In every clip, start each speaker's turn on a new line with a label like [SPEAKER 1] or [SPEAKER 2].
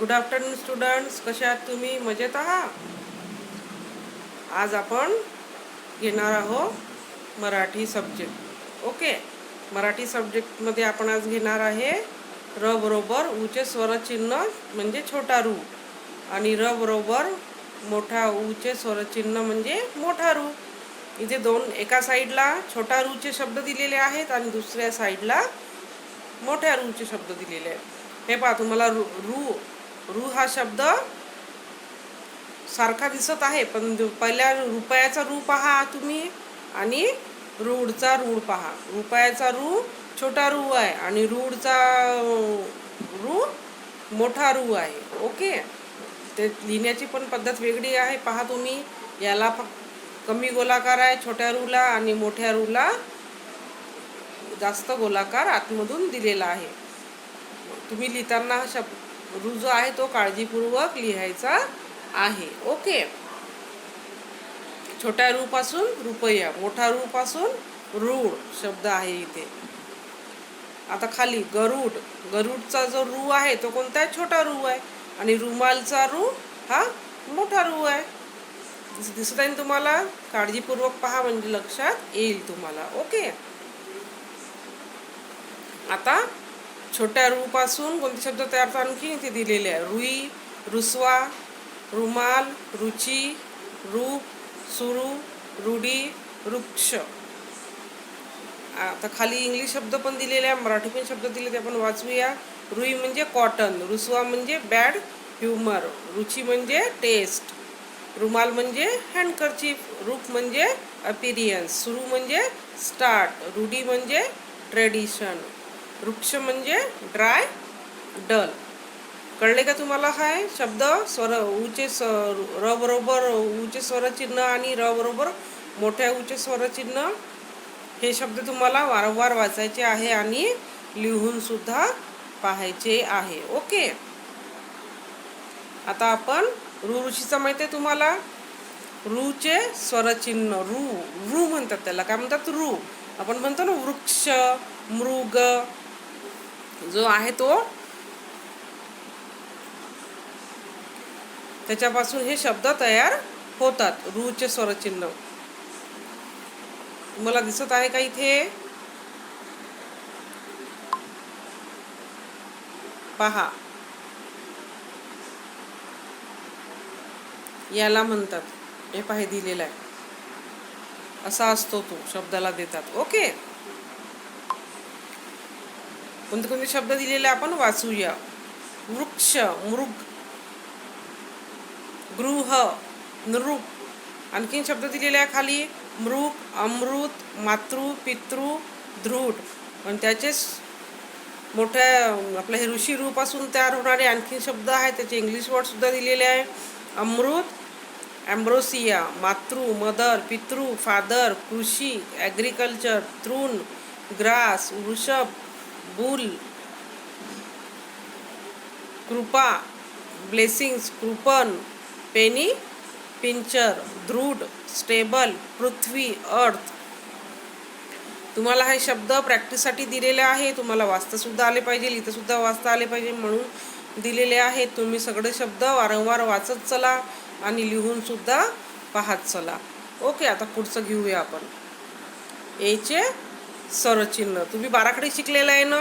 [SPEAKER 1] Good afternoon students, कसे आहात तुम्ही? मजेत आहात? आज आपण घेणार आहोत मराठी सब्जेक्ट. ओके, मराठी सब्जेक्टमध्ये आपण आज घेणार आहे र बरोबर ऊचे स्वरचिन्ह म्हणजे छोटा रू आणि र बरोबर मोठा ऊचे स्वरचिन्ह म्हणजे मोठा रू. इथे दोन, एका साईडला छोटा रूचे शब्द दिलेले आहेत आणि दुसऱ्या साईडला मोठ्या रूचे शब्द दिलेले आहेत. हे पहा, तुम्हाला रू रू रू हा शब्द सारखा दिसत आहे, पण पहिल्या रुपयाचा रू पहा तुम्ही आणि रूडचा रूड पहा. रुपयाचा रू छोटा रू आहे आणि रूडचा रू मोठा रू आहे. ओके, ते लिहिण्याची पण पद्धत वेगळी आहे. पहा तुम्ही, याला कमी गोलाकार आहे छोट्या रूला आणि मोठ्या रूला जास्त गोलाकार आतमधून दिलेला आहे. तुम्ही लिहिताना हा शब्द रू जो आहे तो काळजीपूर्वक लिहायचा आहे. ओके, छोट्या रू पासून रुपया, मोठा रू पासून रूड शब्द आहे इथे. आता खाली गरुड, गरुडचा जो रू आहे तो कोणता आहे? छोटा रू आहे आणि रुमालचा रू हा मोठा रू आहे. दिसत आहे तुम्हाला? काळजीपूर्वक पहा म्हणजे लक्षात येईल तुम्हाला. ओके, आता छोट्या रू पासून कोणते शब्द तयार होतात आणखी इथे दिलेले आहे. रुई, रुसवा, रुमाल, रुची, रूप, सुरू, रूढी, वृक्ष. आता खाली इंग्लिश शब्द पण दिलेले आहे, मराठी पण शब्द दिले, ते आपण वाचूया. रुई म्हणजे कॉटन, रुसवा म्हणजे बॅड ह्युमर, रुची म्हणजे टेस्ट, रुमाल म्हणजे हँडकर्चीफ, रूप म्हणजे अपीरियन्स, सुरू म्हणजे स्टार्ट, रूढी म्हणजे ट्रेडिशन, वृक्ष म्हणजे ड्राय डल. कळले का तुम्हाला? हाय शब्द स्वर ऊचे र बरोबर ऊचे स्वरचिन्ह आणि र बरोबर मोठ्या ऊचे स्वरचिन्ह, हे शब्द तुम्हाला वारंवार वाचायचे आहे आणि लिहून सुद्धा पाहायचे आहे. ओके, आता आपण रुचीचा माहिती आहे तुम्हाला? रूचे स्वरचिन्ह, रू रू म्हणतात त्याला. काय म्हणतात? रू. आपण म्हणतो ना वृक्ष, मृग जो आहे तो, त्याच्यापासून हे शब्द तयार होतात. रूचे स्वरचिन्ह तुम्हाला दिसत आहे का इथे? पहा, याला म्हणतात, हे पाहे दिलेला आहे, असा असतो तो, शब्दाला देतात. ओके, कोणते कोणते शब्द दिलेले आपण वाचूया. वृक्ष, मृग, गृह, नृप. आणखीन शब्द दिलेले आहे खाली. मृग, अमृत, मातृ, पितृ, दृढ. आणि त्याचेच मोठ्या आपल्या हे ऋषी रूपासून तयार होणारे आणखीन शब्द आहेत, त्याचे इंग्लिश वर्ड सुद्धा दिलेले आहे. अमृत, ॲम्ब्रोसिया, मातृ, मदर, पितृ, फादर, कृषी, ॲग्रिकल्चर, तृण, ग्रास, वृषभ, बुल, कृपा, ब्लेसिंग्स, कृपन, पेनी, पिंचर, दृढ, स्टेबल, पृथ्वी, अर्थ. तुम्हाला हे शब्द प्रॅक्टिससाठी दिलेले आहे. तुम्हाला वाचता सुद्धा आले पाहिजे, लिहिता सुद्धा वाचता आले पाहिजे म्हणून दिलेले आहेत. तुम्ही सगळे शब्द वारंवार वाचत चला आणि लिहून सुद्धा पाहत चला. ओके, आता पुढचं घेऊया आपण. एचे स्वरचिन्ह तुम्ही बाराखडी शिकलेलं आहे ना?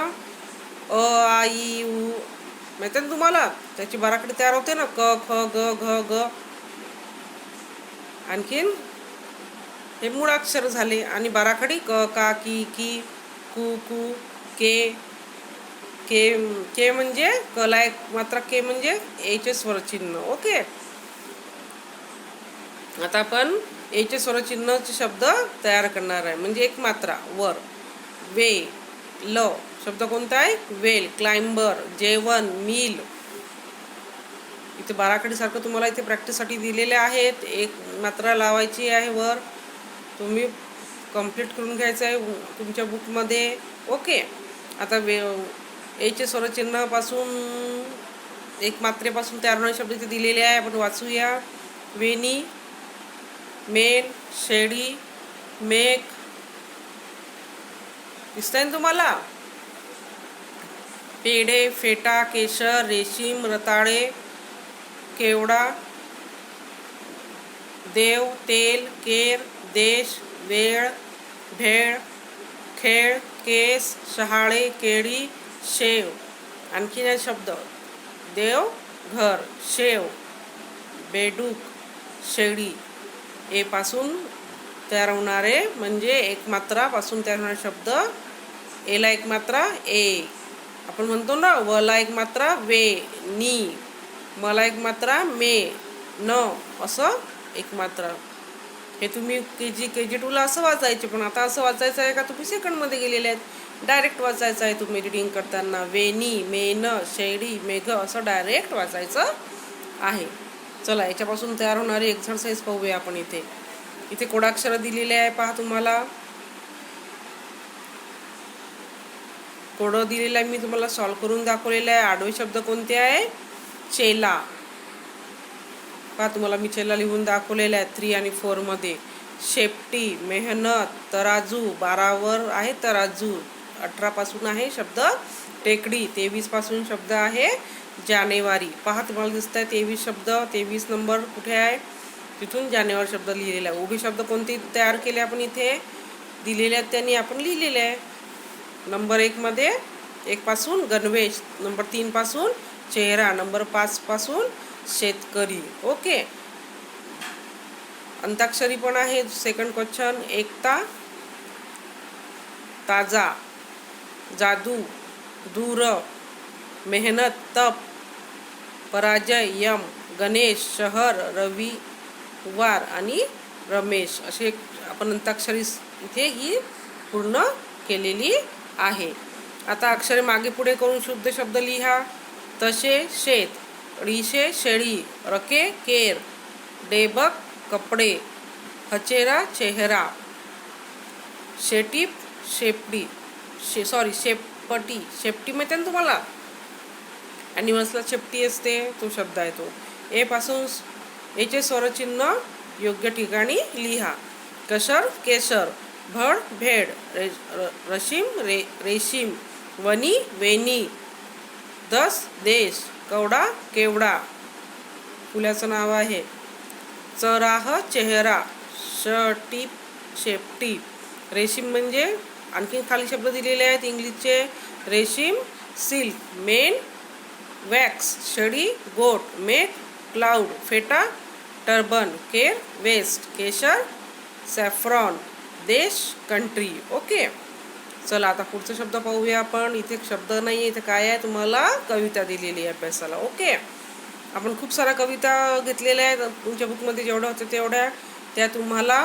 [SPEAKER 1] अ, आ, इ, उ माहिती ना तुम्हाला? त्याची बाराखडी तयार होते ना, क, ख, ग, घ, ग. आणखीन हे मूळ अक्षर झाले आणि बाराखडी क, का, की, की, कु, कु, के. के के म्हणजे कला एक मात्र, के म्हणजे एचे स्वरचिन्ह. ओके, आता आपण एचे स्वरचिन्हचे शब्द तयार करणार आहे. म्हणजे एक मात्रा वर. वे, ल शब्द कोणता आहे? वेल, क्लाइंबर, जेवण, मिल. इथे बाराखडीसारखं तुम्हाला इथे प्रॅक्टिससाठी दिलेले आहेत. एक मात्रा लावायची आहे वर, तुम्ही कंप्लीट करून घ्यायचं आहे तुमच्या बुकमध्ये. ओके, आता एचे स्वरचिन्हापासून एक मात्रेपासून तयार होणारे शब्द इथे दिलेले आहे, आपण वाचूया. वेणी, मेल, शेळी, मेघ. दिसतंय ना तुम्हाला? पेढे, फेटा, केशर, रेशीम, रताळे, केवडा, देव, तेल, केर, देश, वेळ, भेळ, खेळ, केस, शहाळे, केळी, शेव. आणखीन एक शब्द देव, घर, शेव, बेडूक, शेळी. ए पासून तयार होणारे म्हणजे एक मात्रापासून तयार होणारे शब्द. एला एक मात्रा ए. आपण म्हणतो ना वला एक मात्रा वे, नी. मला एक मात्रा मे, न. असं एक मात्रा. हे तुम्ही के जी 2ला असं वाचायचे, पण आता असं वाचायचं आहे का तुम्ही सेकंडमध्ये गेलेले आहेत. डायरेक्ट वाचायचं आहे तुम्ही रीडिंग करताना. वेणी, मेन, शेळी, मेघ असं डायरेक्ट वाचायचं आहे. चला याच्यापासून तयार होणारी एक्सरसाइज पाहूया आपण. इथे कोडाक्षरं दिलेले आहे पहा तुम्हाला. कोडं दिलेलं आहे, मी तुम्हाला सॉल्व करून दाखवलेलं आहे. आडवे शब्द कोणते आहे? चेला. पहा तुम्हाला मी चेला लिहून दाखवलेला आहे 3 आणि 4 मध्ये. शेपटी, मेहनत, तराजू. 12वर आहे तराजू. 18 पासून आहे शब्द टेकडी. 23 पासून शब्द आहे जानेवारी. पहा तुम्हाला दिसत आहे 23 शब्द. 23 नंबर कुठे आहे? तिथून जानेवारी शब्द लिहिलेला आहे. उभे शब्द कोणते तयार केले आपण इथे दिलेले आहेत त्यांनी आपण लिहिलेले आहे. नंबर 1 मध्ये 1 पासून गणवेश, नंबर 3 पासून चेहरा, नंबर 5 पासून शेतकरी. ओके. अंताक्षरी पण आहे. Second question. एकता, ताजा, जादू, दूर, मेहनत, तप, पराजय, यम, गणेश, शहर, रविवार आणि रमेश. असे आपण अंताक्षरी इथे ही पूर्ण केलेली आहे. आता अक्षरे मागे पुढे करून शुद्ध शब्द लिहा. तसे शेत, ळीशे शेळी, रके केर, डेबक कपडे, हचेरा चेहरा, शेटीप शेपटी, शेपटी. शेपटी माहिती आहे ना तुम्हाला? ॲनिमल्सला शेपटी असते, तो शब्द आहे तो. ए पासून एचे स्वरचिन्ह योग्य ठिकाणी लिहा. कशर केशर, भड भेड, रेशीम, वनी वेणी, दस देश, कवडा केवडा. फुलाचं नाव आहे. चराह चेहरा, शटीप शेपटी. रेशीम म्हणजे आणखी खाली शब्द दिलेले आहेत इंग्लिशचे. रेशीम सिल्क, मेन वॅक्स, शेळी गोट, मेघ क्लाउड, फेटा टर्बन, केर वेस्ट, केशर सॅफ्रॉन, देश कंट्री. ओके. चला आता पुढचा शब्द पाहूया आपण. इथे शब्द नाही आहे, इथे काय आहे? तुम्हाला कविता दिलेली आहे अभ्यासाला. ओके. आपण खूप साऱ्या कविता घेतलेल्या आहेत तुमच्या बुकमध्ये, जेवढ्या होत्या तेवढ्या. त्या तुम्हाला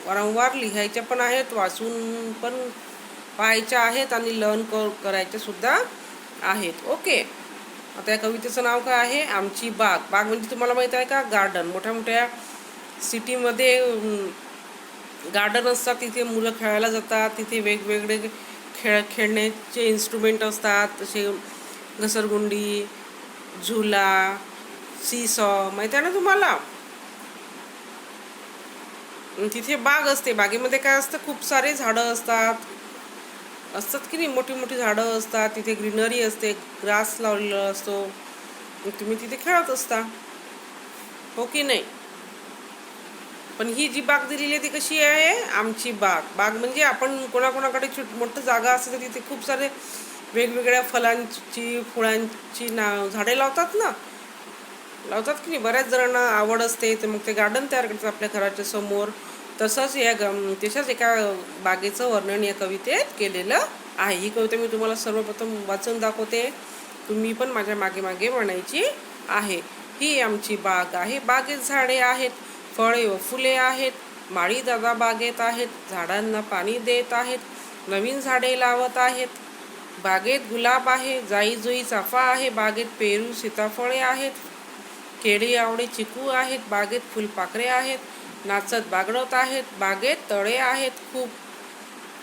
[SPEAKER 1] वारंवार लिहायच्या पण आहेत, वाचून पण पाहायच्या आहेत आणि लर्न करायच्या सुद्धा आहेत. ओके. आता या कवितेचं नाव काय आहे? आमची बाग. बाग म्हणजे तुम्हाला माहीत आहे का? गार्डन. मोठ्या मोठ्या सिटीमध्ये गार्डन असतात, तिथे मुलं खेळायला जातात. तिथे वेगवेगळे खेळण्याचे इन्स्ट्रुमेंट असतात. तसे घसरगुंडी, झुला, सीसॉ माहिती आहे ना तुम्हाला? तिथे बाग असते. बागेमध्ये काय असतं? खूप सारे झाडं असतात की नाही? मोठी मोठी झाडं असतात. तिथे ग्रीनरी असते, ग्रास लावलेला असतो. तुम्ही तिथे खेळत असता, हो की नाही? पण ही जी बाग दिलेली आहे ती कशी आहे? आमची बाग. बाग म्हणजे आपण कोणाकोणाकडे मोठं जागा असते तर तिथे खूप सारे वेगवेगळ्या फळांची फुलांची झाडे लावतात की नाही? बऱ्याच जणांना आवड असते, तर मग ते गार्डन तयार करतात आपल्या घराच्या समोर. तसंच तशाच एका बागेचं वर्णन या कवितेत केलेलं आहे. ही कविता मी तुम्हाला सर्वप्रथम वाचून दाखवते. तुम्ही पण माझ्या मागे मागे म्हणायची आहे. ही आमची बाग आहे. बागेत झाडे आहेत, फळे व फुले आहेत. माळी दादा बागेत आहेत, झाडांना पाणी देत आहेत, नवीन झाडे लावत आहेत. बागेत गुलाब आहे, जाई जुई चाफा आहे. बागेत पेरू सीताफळे आहेत, केळी आवळे चिकू आहेत. बागेत फुलपाखरे आहेत, नाचत बागडत आहेत. बागेत तळे आहेत, खूप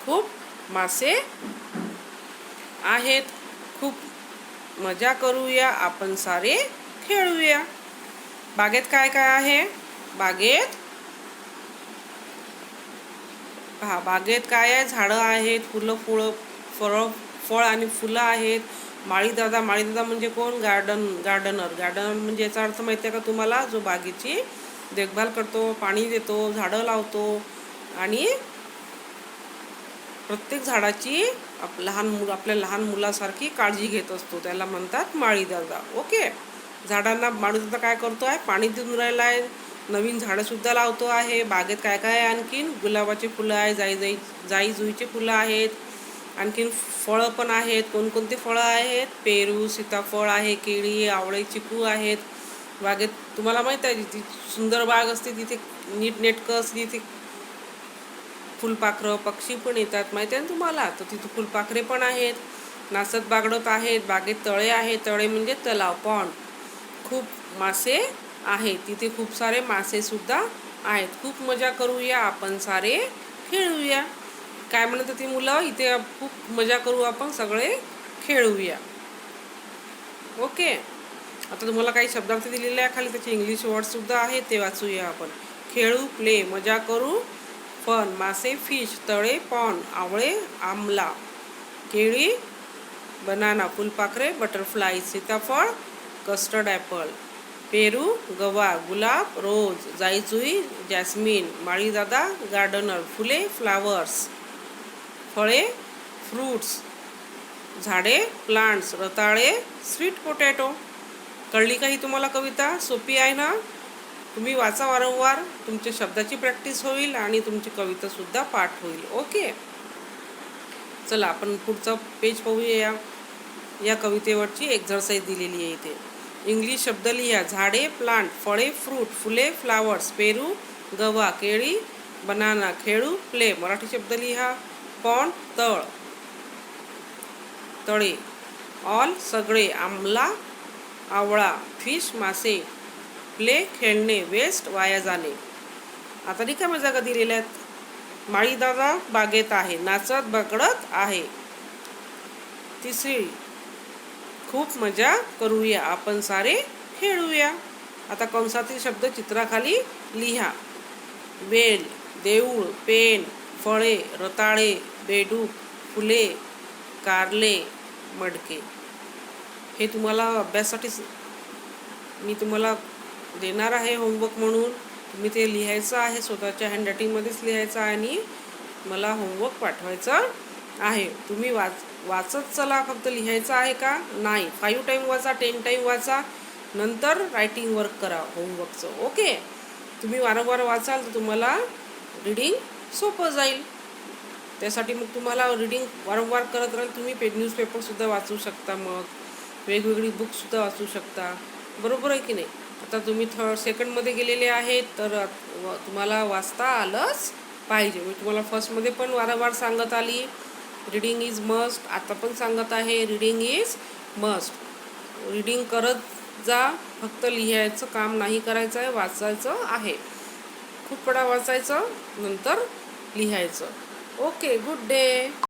[SPEAKER 1] खूप मासे आहेत. खूप मजा करूया, आपण सारे खेळूया. बागेत काय काय आहे? बागेत काय आहे? झाडं आहेत, फळ आणि फुलं आहेत, माळीदादा म्हणजे कोण? गार्डनर म्हणजे याचा अर्थ माहिती आहे का तुम्हाला? जो बागेची देखभाल करतो, पाणी देतो, झाडं लावतो आणि प्रत्येक झाडाची आपल्या लहान मुलासारखी काळजी घेत असतो, त्याला म्हणतात माळीदादा. ओके. झाडांना माळीदादा काय करतो आहे? पाणी देऊन राहिला आहे, नवीन झाडं सुद्धा लावतो आहे. बागेत काय काय आहे? आणखीन गुलाबाची फुलं आहे, जाई जुईची फुलं आहेत, आणखीन फळं पण आहेत. कोणकोणती फळं आहेत? पेरू, सीताफळ आहे, केळी, आवळे, चिकू आहेत. बागेत तुम्हाला माहीत आहे, जिथे सुंदर बाग असते तिथे नीटनेटकं असते, तिथे फुलपाखरं, पक्षी पण येतात, माहिती आहे ना तुम्हाला? तर तिथे फुलपाखरे पण आहेत, नाचत बागडत आहेत. बागेत तळे आहेत, तळे म्हणजे तलाव, पॉन्ड. खूप मासे आहेत, तिथे खूप सारे मासे सुद्धा आहेत. खूप मजा करूया आपण, सारे खेळूया. काय म्हणत होती मुलं? इथे खूप मजा करू आपण, सगळे खेळूया. ओके. आता तुम्हाला काही शब्दार्थ दिलेले आहे खाली, त्याचे इंग्लिश वर्ड सुद्धा आहेत, ते वाचूया आपण. खेळू, प्ले, मजा करू, फन, मासे, फिश, तळे, पॉन्ड, आवळे, आमला, केळी, बनाना, फुलपाखरे, बटरफ्लाय, सीताफळ, कस्टर्ड ॲपल, पेरू, गवा, गुलाब, रोज, जाईजुई, जॅस्मिन, माळीदादा, गार्डनर, फुले, फ्लावर्स, फळे, फ्रूट्स, झाडे, प्लांट्स, रताळे, स्वीट पोटॅटो. कळली का ही तुम्हाला कविता? सोपी आहे ना? तुम्ही वाचा वारंवार, तुमच्या शब्दाची प्रॅक्टिस होईल आणि तुमची कविता सुद्धा पाठ होईल. ओके. चला आपण पुढचा पेज पाहूया. या कवितेवरची एक्झरसाइज दिलेली आहे इथे. इंग्लिश शब्द लिहा. झाडे, प्लांट, फळे, फ्रूट, फुले, फ्लावर्स, पेरू, गवा, केळी, बनाना, खेळू, प्ले. मराठी शब्द लिहा. पॉन्ड, तळ, तळे, ऑल, सगळे, आमला, आवळा, फिश, मासे, प्ले, खेळणे, वेस्ट, वाया जाणे. आता रिकाम्या जागा दिलेल्या आहेत. माळीदादा बागेत आहे, नाचत बागडत आहे. तिसरी, खूप मजा करूया आपण, सारे खेळूया. आता कंसातील शब्द चित्राखाली लिहा. वेल, देऊळ, पेन, फळे, रताळे, बेडूक, फुले, कारले, मडके. हे तुम्हाला अभ्यासासाठी मी तुम्हाला देणार आहे होमवर्क म्हणून. तुम्ही ते लिहायचं आहे, स्वतःच्या हँडरायटिंगमध्येच लिहायचं आहे आणि मला होमवर्क पाठवायचं आहे. तुम्ही वाचत चला, फक्त लिहायचं आहे का? नाही. 5 टाईम वाचा, 10 टाईम वाचा, नंतर रायटिंग वर्क करा होमवर्कचं. ओके. तुम्ही वारंवार वाचाल तर तुम्हाला रीडिंग सोपं जाईल. त्यासाठी मग तुम्हाला रीडिंग वारंवार करत राहाल. तुम्ही न्यूजपेपरसुद्धा वाचू शकता, मग वेगवेगळी बुकसुद्धा वाचू शकता. बरोबर आहे की नाही? आता तुम्ही सेकंडमध्ये गेलेले आहेत, तर तुम्हाला वाचता आलंच पाहिजे. मी तुम्हाला फर्स्टमध्ये पण वारंवार सांगत आली, रीडिंग इज मस्ट. आता पण सांगत आहे, रीडिंग इज मस्ट. रीडिंग करत जा, फक्त लिहायचं काम नाही करायचं आहे, वाचायचं आहे. खूप वेळा वाचायचं, नंतर लिहायचं. ओके. Good day.